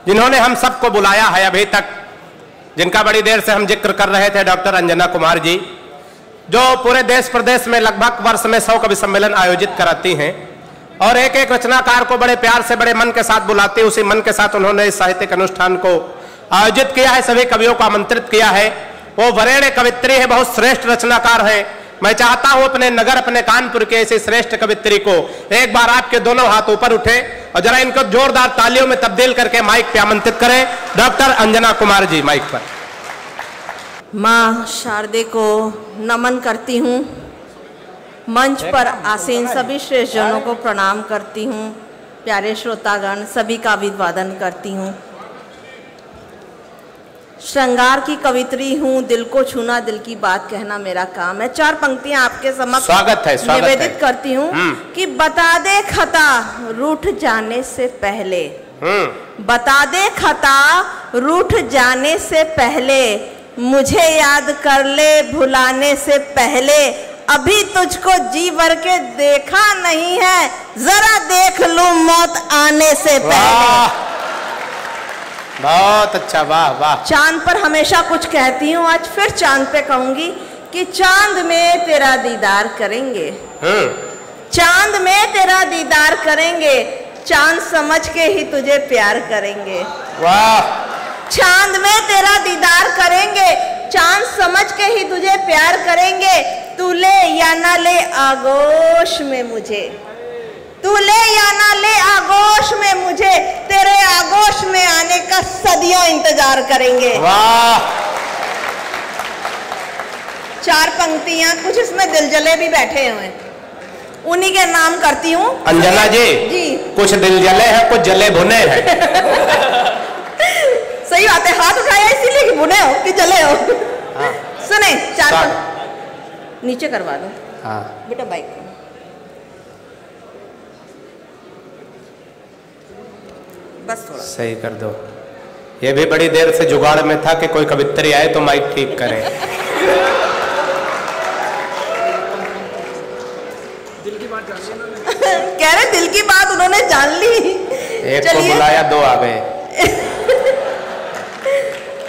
जिन्होंने हम सबको बुलाया है अभी तक, जिनका बड़ी देर से हम जिक्र कर रहे थे, डॉक्टर अंजना कुमार जी, जो पूरे देश प्रदेश में लगभग वर्ष में 100 कवि सम्मेलन आयोजित कराती हैं और एक एक रचनाकार को बड़े प्यार से, बड़े मन के साथ बुलाते, उसी मन के साथ उन्होंने इस साहित्यिक अनुष्ठान को आयोजित किया है, सभी कवियों को आमंत्रित किया है। वो वरेण्य कवित्री है, बहुत श्रेष्ठ रचनाकार है। मैं चाहता हूं अपने नगर, अपने कानपुर के ऐसे श्रेष्ठ कवित्री को एक बार आपके दोनों हाथ ऊपर उठे और जरा इनको जोरदार तालियों में तब्दील करके माइक पे आमंत्रित करें। डॉक्टर अंजना कुमार जी माइक पर। माँ शारदे को नमन करती हूँ, मंच पर आसीन सभी श्रेष्ठ जनों को प्रणाम करती हूँ, प्यारे श्रोतागण सभी का अभिवादन करती हूँ। श्रृंगार की कवित्री हूँ, दिल को छूना, दिल की बात कहना मेरा काम है। 4 पंक्तियां आपके समक्ष निवेदित करती हूँ कि बता दे खता रूठ जाने से पहले, बता दे खता रूठ जाने से पहले, मुझे याद कर ले भुलाने से पहले, अभी तुझको जी भर के देखा नहीं है, जरा देख लूं मौत आने से पहले। बहुत अच्छा, वाह वाह। चांद पर हमेशा कुछ कहती हूँ, आज फिर चांद पे कहूंगी कि चांद में तेरा दीदार करेंगे, चांद में तेरा दीदार करेंगे, चांद समझ के ही तुझे प्यार करेंगे। वाह। चांद में तेरा दीदार करेंगे, चांद समझ के ही तुझे प्यार करेंगे, तू ले या ना ले आगोश में मुझे, तू ले या ना ले आगोश में मुझे, तेरे आगोश में आने का सदियों इंतजार करेंगे। वाह। 4 पंक्तियां, कुछ इसमें दिल जले भी बैठे हुए, उन्हीं के नाम करती हूँ। अंजना जी, कुछ दिल जले हैं, कुछ जले भुने हैं। सही बात है, हाथ उठाया इसीलिए कि भुने हो कि जले हो। हाँ। सुने 4 नीचे करवा दो। हाँ बेटा बाइक बस थोड़ा सही कर दो। ये भी बड़ी देर से जुगाड़ में था कि कोई कवित्री आए तो माइक ठीक करे। दिल की बात जान ली कह रहे दिल की बात उन्होंने जान ली। एक को बुलाया, 2 आ गए।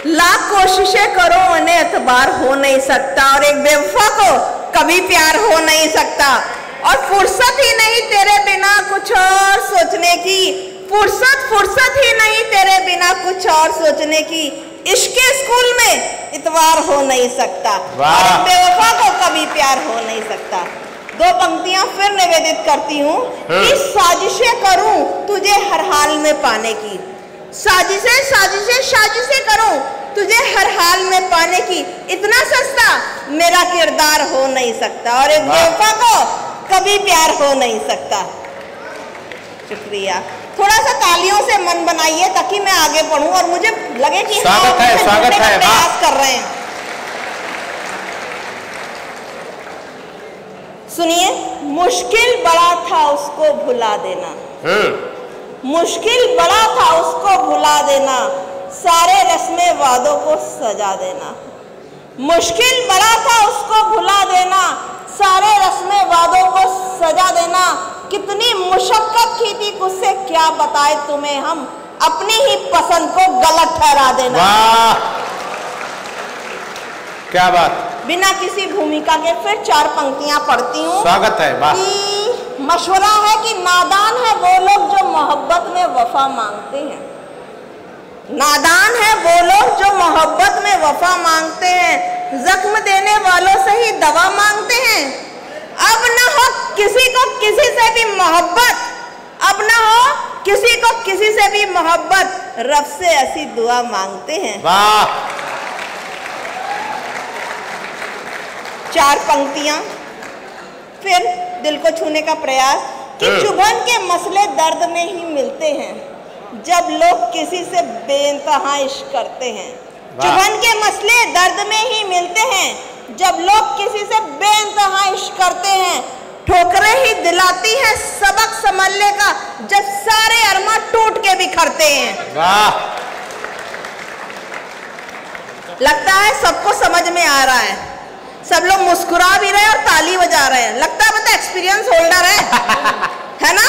लाख कोशिशें करो उन्हें एतबार हो नहीं सकता, और एक बेवफा को कभी प्यार हो नहीं सकता, और फुर्सत ही नहीं तेरे बिना कुछ और सोचने की, फुर्सत ही नहीं तेरे बिना कुछ और सोचने की, इश्क स्कूल में इतवार हो नहीं सकता, और बेवफा को कभी प्यार हो नहीं सकता। 2 पंक्तियां फिर निवेदित करती हूँ कि साजिशें करूं तुझे हर हाल में पाने की, साजिशें करूं तुझे हर हाल में पाने की, इतना सस्ता मेरा किरदार हो नहीं सकता, और एक बेवफा को कभी प्यार हो नहीं सकता। शुक्रिया। थोड़ा सा तालियों से मन बनाइए ताकि मैं आगे बढ़ूं और मुझे लगे कि स्वागत है, स्वागत है, प्रयास कर रहे हैं। सुनिए, मुश्किल बड़ा था उसको भुला देना, मुश्किल बड़ा था उसको भुला देना, सारे रस्में वादों को सजा देना, मुश्किल बड़ा था उसको भुला देना, सारे रस्में वादों को सजा देना, कितनी मुशक्कत की थी उससे क्या बताए तुम्हें हम, अपनी ही पसंद को गलत ठहरा देना। वाह क्या बात। बिना किसी भूमिका के फिर 4 पंक्तियां पढ़ती हूँ। स्वागत है। वाह। कि मशवरा है कि नादान है वो लोग जो मोहब्बत में वफा मांगते हैं, नादान है वो लोग जो मोहब्बत में वफा मांगते हैं, जख्म देने वालों से ही दवा मांगते हैं, अब न हो किसी को किसी से भी मोहब्बत, अब न हो किसी को किसी से भी मोहब्बत, रब से ऐसी दुआ मांगते हैं। वाह। 4 पंक्तियां फिर दिल को छूने का प्रयास कि चुभन के मसले दर्द में ही मिलते हैं, जब लोग किसी से बेइंतहा इश्क करते हैं, चुभन के मसले दर्द में ही मिलते हैं, जब लोग किसी से बेइंतहा इश्क करते हैं, ठोकरें ही दिलाती है सबक संभलने का, जब सारे अरमा टूट के बिखरते हैं। वाह। लगता है सबको समझ में आ रहा है, सब लोग मुस्कुरा भी रहे और ताली बजा रहे हैं, लगता है मतलब एक्सपीरियंस होल्डर है ना?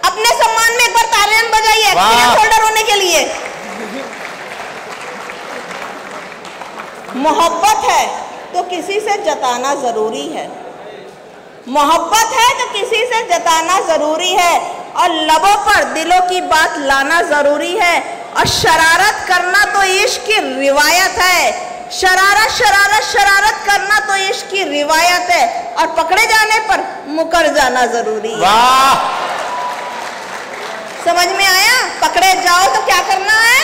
अपने सम्मान में एक बार तालियां बजाइए एक्सपीरियंस होल्डर होने के लिए। मोहब्बत है तो किसी से जताना जरूरी है, मोहब्बत है तो किसी से जताना जरूरी है, और लबों पर दिलों की बात लाना जरूरी है, और शरारत करना तो इश्क की रिवायत है, शरारत शरारत शरारत करना तो इश्क की रिवायत है, और पकड़े जाने पर मुकर जाना जरूरी है। वाह, समझ में आया? पकड़े जाओ तो क्या करना है?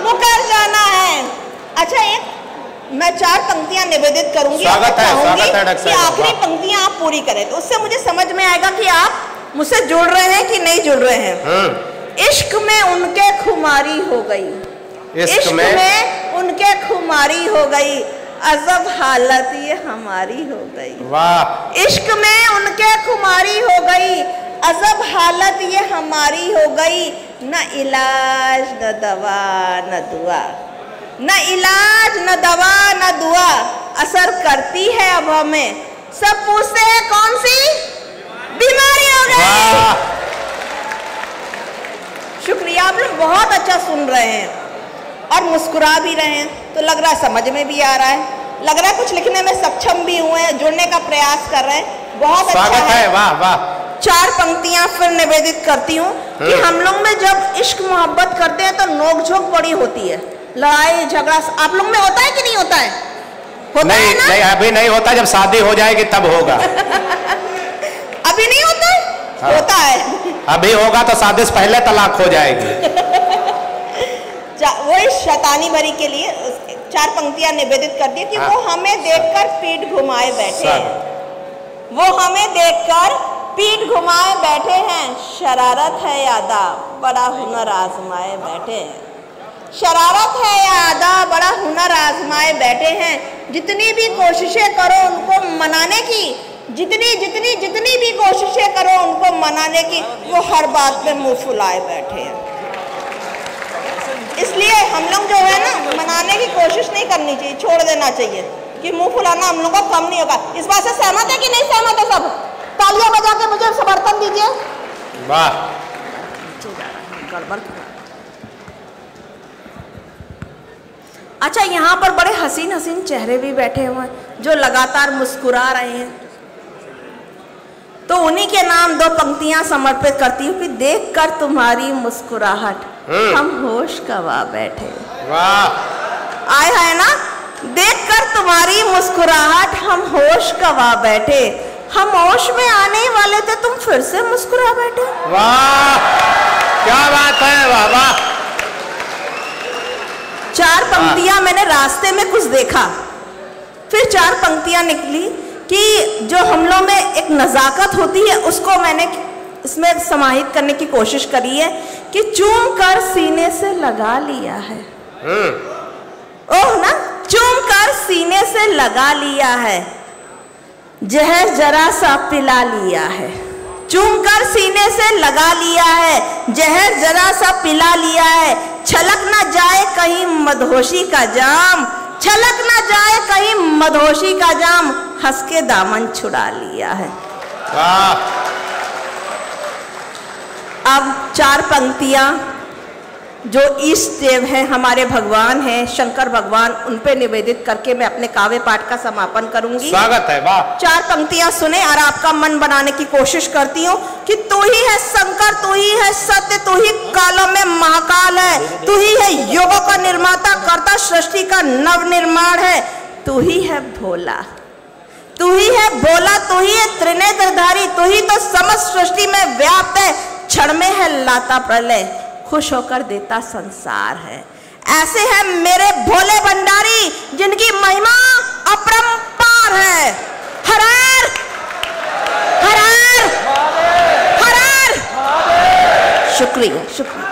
मुकर जाना है। अच्छा, एक मैं 4 पंक्तियां निवेदित करूंगी, स्वागत है डॉक्टर कि आखिरी पंक्तियां आप पूरी करें, तो उससे मुझे समझ में आएगा कि आप मुझसे जुड़ रहे हैं कि नहीं जुड़ रहे हैं। इश्क में उनके खुमारी हो गई, इश्क में उनके खुमारी हो गई, अजब हालत ये हमारी हो गई। वाह, इश्क में उनके खुमारी हो गई, अजब हालत ये हमारी हो गई, न इलाज न दवा न दुआ, न इलाज न दवा न दुआ असर करती है अब हमें, सब पूछते हैं कौन सी बीमारी हो गई। शुक्रिया, आप लोग बहुत अच्छा सुन रहे हैं और मुस्कुरा भी रहे हैं, तो लग रहा है समझ में भी आ रहा है, लग रहा है कुछ लिखने में सक्षम भी हुए हैं, जुड़ने का प्रयास कर रहे हैं, बहुत अच्छा है। वाह वाह। 4 पंक्तियां फिर निवेदित करती हूँ कि हम लोग में जब इश्क मोहब्बत करते हैं तो नोकझोंक बड़ी होती है, लड़ाई झगड़ा आप लोग में होता है कि नहीं होता है? होता नहीं, है ना? नहीं, अभी नहीं होता, जब शादी हो जाएगी तब होगा। अभी नहीं होता है? हाँ। होता है। अभी होगा तो शादी से पहले तलाक हो जाएगी। वही शैतानी भरी के लिए 4 पंक्तियां निवेदित कर दी कि हाँ। वो हमें देखकर पीठ घुमाए बैठे हैं, वो हमें देखकर पीठ घुमाए बैठे हैं, शरारत है यादा बड़ा हुनर आजमाए बैठे हैं, शरारत है यादा बड़ा हुनर आजमाए बैठे हैं, जितनी भी कोशिशें करो उनको मनाने की, जितनी जितनी जितनी भी कोशिशें करो उनको मनाने की, वो हर बात पे मुंह फुलाए बैठे हैं। इसलिए हम लोग जो है ना, मनाने की कोशिश नहीं करनी चाहिए, छोड़ देना चाहिए कि मुंह फुलाना हम लोगों का कम नहीं होगा। इस बात से सहमत है कि नहीं सहमत है? सब तालियां बजा के मुझे समर्थन दीजिए। वाह, गड़बड़। अच्छा, यहाँ पर बड़े हसीन हसीन चेहरे भी बैठे हुए हैं जो लगातार मुस्कुरा रहे हैं, तो उन्हीं के नाम 2 पंक्तियां समर्पित करती हूँ कि देखकर तुम्हारी मुस्कुराहट हम होश गवा बैठे। वाह, आए है ना, देखकर तुम्हारी मुस्कुराहट हम होश गवा बैठे, हम होश में आने वाले थे तुम फिर से मुस्कुरा बैठे। वाह, क्या बात है, वाह वाह। 4 पंक्तियां मैंने रास्ते में कुछ देखा, फिर 4 पंक्तियां निकली कि जो हम लोग में एक नज़ाकत होती है उसको मैंने इसमें समाहित करने की कोशिश करी है कि चूम कर सीने से लगा लिया है। ओह ना, चूम कर सीने से लगा लिया है, जहर जरा सा पिला लिया है, चूम कर सीने से लगा लिया है, जहर जरा सा पिला लिया है, छलक ना जाए कहीं मदहोशी का जाम, छलक ना जाए कहीं मदहोशी का जाम, हंस के दामन छुड़ा लिया है। अब 4 पंक्तियां जो इष्ट देव हैं, हमारे भगवान हैं, शंकर भगवान, उन पे निवेदित करके मैं अपने काव्य पाठ का समापन करूंगी। स्वागत है। वाह, 4 पंक्तियां सुने और आपका मन बनाने की कोशिश करती हूँ कि तू ही है शंकर, तू ही है सत्य, तू ही कालों में महाकाल है, तू ही है योगों का निर्माता, कर्ता सृष्टि का नव निर्माण है, तू ही है भोला, तू ही है भोला, तू ही है त्रिनेत्रधारी, तू ही तो समस्त सृष्टि में व्याप्त है, क्षण में है लाता प्रलय, खुश होकर देता संसार है। ऐसे हैं मेरे भोले भंडारी जिनकी महिमा अपरंपार है। हर हर हर हर हर। शुक्रिया, शुक्रिया।